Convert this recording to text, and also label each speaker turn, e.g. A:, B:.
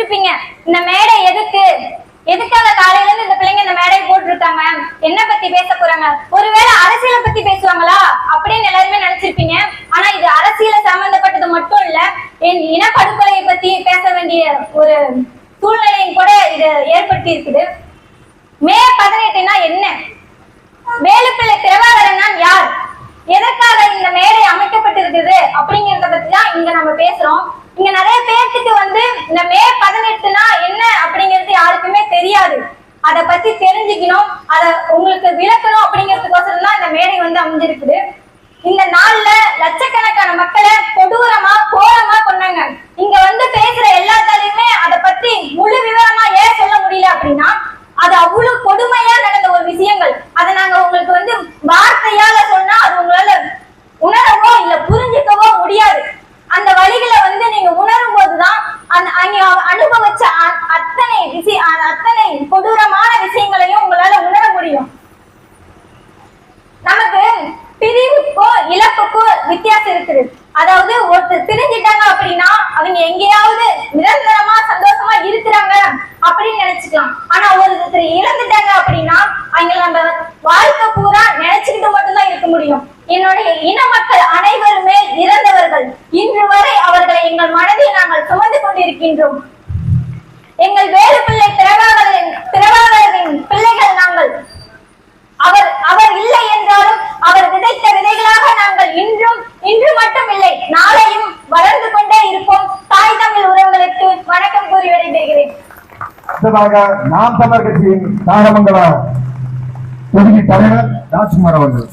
A: நினைச்சிருப்பீங்க, இந்த மேடை எதுக்காக காலையில இருந்து இந்த பிள்ளைங்க இந்த மேடை போட்டிருக்காங்க, என்ன பத்தி பேச போறாங்க, ஒருவேளை அரசியலை பத்தி பேசுவாங்களா அப்படின்னு எல்லாருமே நினைச்சிருப்பீங்க. ஆனா இது அரசியல சம்பந்தப்பட்டது மட்டும் இல்ல, என் இனப்படுகொலையை பத்தி பேச வேண்டிய ஒரு சூழ்நிலையும் கூட இது ஏற்படுத்தி இருக்குது. மே 18னா என்ன, வேலுப்பிள்ளை பிரபாகரன் யார், எதற்காக இந்த மேடை அமைக்கப்பட்டிருக்குது அப்படிங்கிறத பத்தி தான் இங்க நம்ம பேசுறோம். இங்க நிறைய பேர்த்துக்கு இந்த மே 18னா என்ன அப்படிங்கிறது யாருக்குமே தெரியாது. அதை பத்தி தெரிஞ்சுக்கணும், அதை உங்களுக்கு விளக்கணும் அப்படிங்கிறதுக்கோசரம் தான் இந்த மேடை அமைஞ்சிருக்குது. இந்த நாள்ல லட்சக்கணக்கான மக்களை கொடூரமா கோரமா கொண்டாங்க. இங்க பேசுற எல்லாத்தாலையுமே அதை பத்தி முழு விவரமா ஏன் சொல்ல முடியல அப்படின்னா, அது அவ்வளவு கொடுமையா நடந்த ஒரு விஷயங்கள். அதை நாங்க உங்களுக்கு வார்த்தையால சொன்னா அது உங்களால உணரவோ இல்ல புரிஞ்சுக்கவோ முடியாது. அந்த வழிகளை நீங்க உணரும் போதுதான் அனுபவிச்ச அத்தனை கொடூரமான விஷயங்களையும் உங்களால உணர முடியும். நமக்கு பிரிவுக்கோ இழப்புக்கோ வித்தியாசம் இருக்குது. அதாவது ஒருத்தர் பிரிஞ்சிட்டாங்க அப்படின்னா அவங்க எங்கேயாவது நிரந்தரமா சந்தோஷமா இருக்கிறாங்க அப்படின்னு நினைச்சுக்கலாம். ஆனா ஒருத்தர் இழந்துட்டாங்க அப்படின்னா அவங்க நம்ம வாழ்க்கை பூரா நினைச்சுக்கிட்டு மட்டும்தான் இருக்க முடியும். என்னுடைய இன மக்கள் அனைவருமே இறந்தவர்கள். இன்று வரை அவர்களை எங்கள் மனதில் நாங்கள் சுமந்து கொண்டிருக்கின்றோம். எங்கள் வேலுப்பிள்ளை பிரபாகரின் பிள்ளைகள் நாங்கள். அவர் இல்லை என்றாலும் அவர் விதைத்த விதைகளாக நாங்கள் இன்று மட்டும் இல்லை, நாளையும் வளர்ந்து கொண்டே இருப்போம். தாய் தமிழ் உறவுகளுக்கு வணக்கம் கூறி விடைபெறுகிறேன்.
B: நாம் தமிழர் கட்சியின் தாரமங்கல தொகுதி தலைவர் ராஜ்குமார் அவர்கள்.